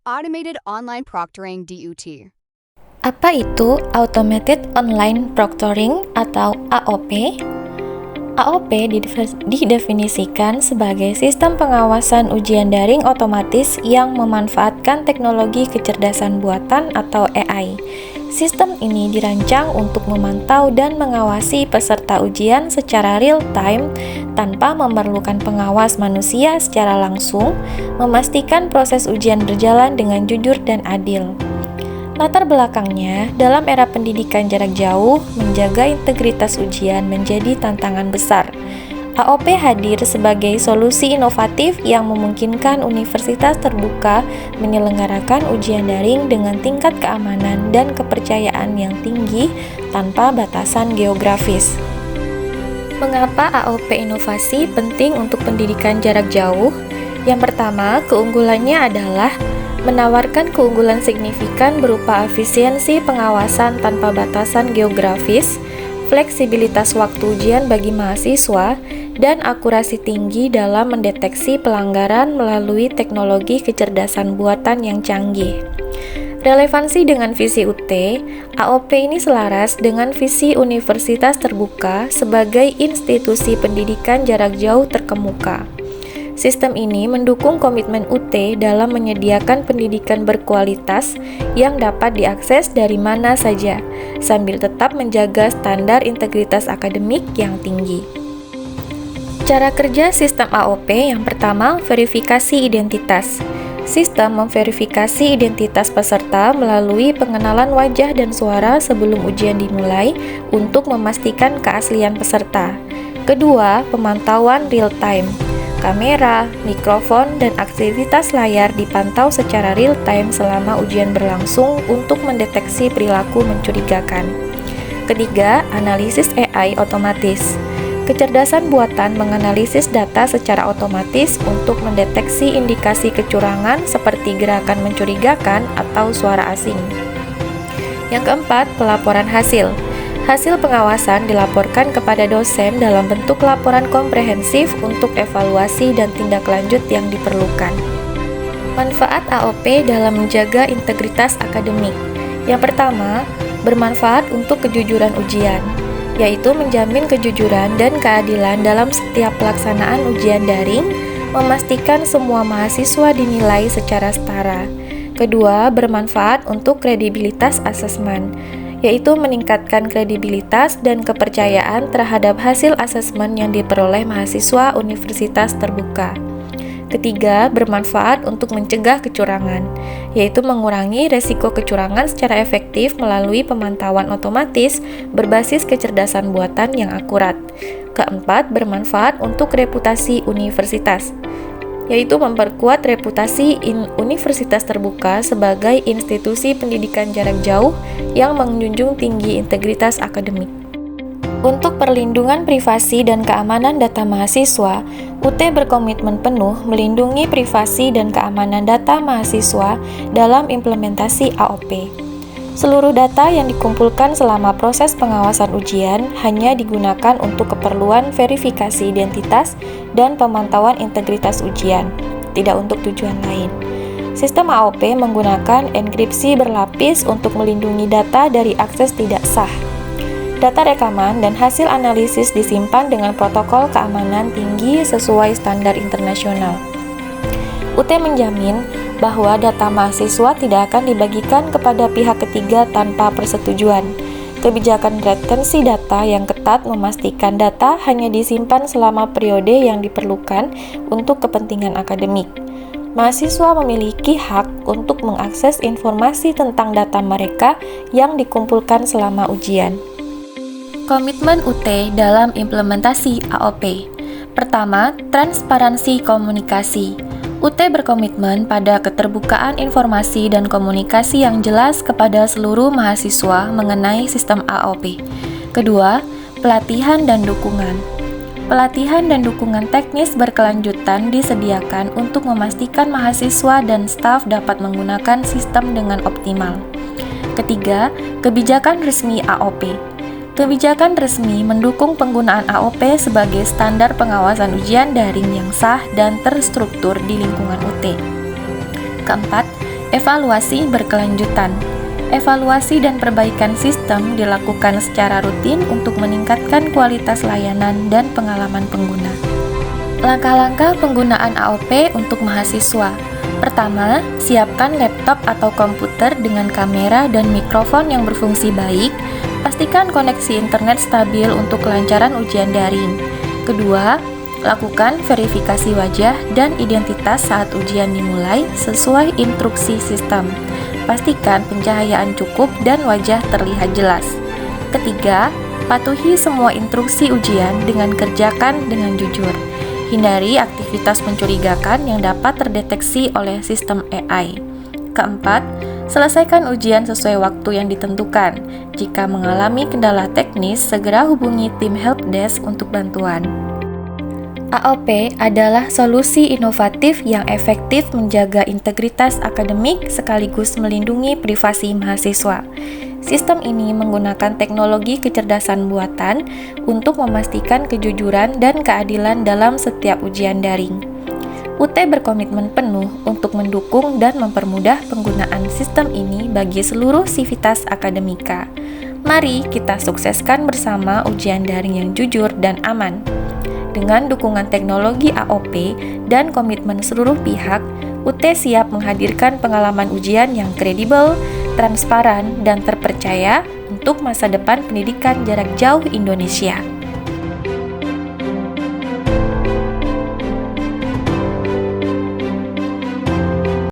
Automated Online Proctoring (DOT). Apa itu Automated Online Proctoring atau AOP? AOP didefinisikan sebagai sistem pengawasan ujian daring otomatis yang memanfaatkan teknologi kecerdasan buatan atau AI. Sistem ini dirancang untuk memantau dan mengawasi peserta ujian secara real-time tanpa memerlukan pengawas manusia secara langsung, memastikan proses ujian berjalan dengan jujur dan adil. Latar belakangnya, dalam era pendidikan jarak jauh, menjaga integritas ujian menjadi tantangan besar. AOP hadir sebagai solusi inovatif yang memungkinkan universitas terbuka menyelenggarakan ujian daring dengan tingkat keamanan dan kepercayaan yang tinggi tanpa batasan geografis. Mengapa AOP inovasi penting untuk pendidikan jarak jauh? Yang pertama, keunggulannya adalah menawarkan keunggulan signifikan berupa efisiensi pengawasan tanpa batasan geografis, fleksibilitas waktu ujian bagi mahasiswa, dan akurasi tinggi dalam mendeteksi pelanggaran melalui teknologi kecerdasan buatan yang canggih. Relevansi dengan visi UT, AOP ini selaras dengan visi universitas terbuka sebagai institusi pendidikan jarak jauh terkemuka. Sistem ini mendukung komitmen UT dalam menyediakan pendidikan berkualitas yang dapat diakses dari mana saja, sambil tetap menjaga standar integritas akademik yang tinggi. Cara kerja sistem AOP yang pertama, verifikasi identitas. Sistem memverifikasi identitas peserta melalui pengenalan wajah dan suara sebelum ujian dimulai untuk memastikan keaslian peserta. Kedua, pemantauan real-time. Kamera, mikrofon, dan aktivitas layar dipantau secara real-time selama ujian berlangsung untuk mendeteksi perilaku mencurigakan. Ketiga, analisis AI otomatis. Kecerdasan buatan menganalisis data secara otomatis untuk mendeteksi indikasi kecurangan seperti gerakan mencurigakan atau suara asing. Yang keempat, pelaporan hasil. Hasil pengawasan dilaporkan kepada dosen dalam bentuk laporan komprehensif untuk evaluasi dan tindak lanjut yang diperlukan. Manfaat AOP dalam menjaga integritas akademik. Yang pertama, bermanfaat untuk kejujuran ujian, yaitu menjamin kejujuran dan keadilan dalam setiap pelaksanaan ujian daring, memastikan semua mahasiswa dinilai secara setara. Kedua, bermanfaat untuk kredibilitas asesmen, yaitu meningkatkan kredibilitas dan kepercayaan terhadap hasil asesmen yang diperoleh mahasiswa universitas terbuka. Ketiga, bermanfaat untuk mencegah kecurangan, yaitu mengurangi resiko kecurangan secara efektif melalui pemantauan otomatis berbasis kecerdasan buatan yang akurat. Keempat, bermanfaat untuk reputasi universitas, yaitu memperkuat reputasi universitas terbuka sebagai institusi pendidikan jarak jauh yang menjunjung tinggi integritas akademik. Untuk perlindungan privasi dan keamanan data mahasiswa, UT berkomitmen penuh melindungi privasi dan keamanan data mahasiswa dalam implementasi AOP. Seluruh data yang dikumpulkan selama proses pengawasan ujian hanya digunakan untuk keperluan verifikasi identitas dan pemantauan integritas ujian, tidak untuk tujuan lain. Sistem AOP menggunakan enkripsi berlapis untuk melindungi data dari akses tidak sah. Data rekaman dan hasil analisis disimpan dengan protokol keamanan tinggi sesuai standar internasional. UT menjamin bahwa data mahasiswa tidak akan dibagikan kepada pihak ketiga tanpa persetujuan. Kebijakan retensi data yang ketat memastikan data hanya disimpan selama periode yang diperlukan untuk kepentingan akademik. Mahasiswa memiliki hak untuk mengakses informasi tentang data mereka yang dikumpulkan selama ujian. Komitmen UT dalam implementasi AOP. Pertama, transparansi komunikasi. UT berkomitmen pada keterbukaan informasi dan komunikasi yang jelas kepada seluruh mahasiswa mengenai sistem AOP. Kedua, pelatihan dan dukungan. Pelatihan dan dukungan teknis berkelanjutan disediakan untuk memastikan mahasiswa dan staf dapat menggunakan sistem dengan optimal. Ketiga, kebijakan resmi AOP. Kebijakan resmi mendukung penggunaan AOP sebagai standar pengawasan ujian daring yang sah dan terstruktur di lingkungan UT. Keempat, Evaluasi berkelanjutan. Evaluasi dan perbaikan sistem dilakukan secara rutin untuk meningkatkan kualitas layanan dan pengalaman pengguna. Langkah-langkah penggunaan AOP untuk mahasiswa. Pertama, siapkan laptop atau komputer dengan kamera dan mikrofon yang berfungsi baik. Pastikan koneksi internet stabil untuk kelancaran ujian daring. Kedua, lakukan verifikasi wajah dan identitas saat ujian dimulai sesuai instruksi sistem. Pastikan pencahayaan cukup dan wajah terlihat jelas. Ketiga, patuhi semua instruksi ujian dengan kerjakan dengan jujur. Hindari aktivitas mencurigakan yang dapat terdeteksi oleh sistem AI. Keempat, selesaikan ujian sesuai waktu yang ditentukan. Jika mengalami kendala teknis, segera hubungi tim helpdesk untuk bantuan. AOP adalah solusi inovatif yang efektif menjaga integritas akademik sekaligus melindungi privasi mahasiswa. Sistem ini menggunakan teknologi kecerdasan buatan untuk memastikan kejujuran dan keadilan dalam setiap ujian daring. UT berkomitmen penuh untuk mendukung dan mempermudah penggunaan sistem ini bagi seluruh sivitas akademika. Mari kita sukseskan bersama ujian daring yang jujur dan aman. Dengan dukungan teknologi AOP dan komitmen seluruh pihak, UT siap menghadirkan pengalaman ujian yang kredibel, transparan, dan terpercaya untuk masa depan pendidikan jarak jauh Indonesia.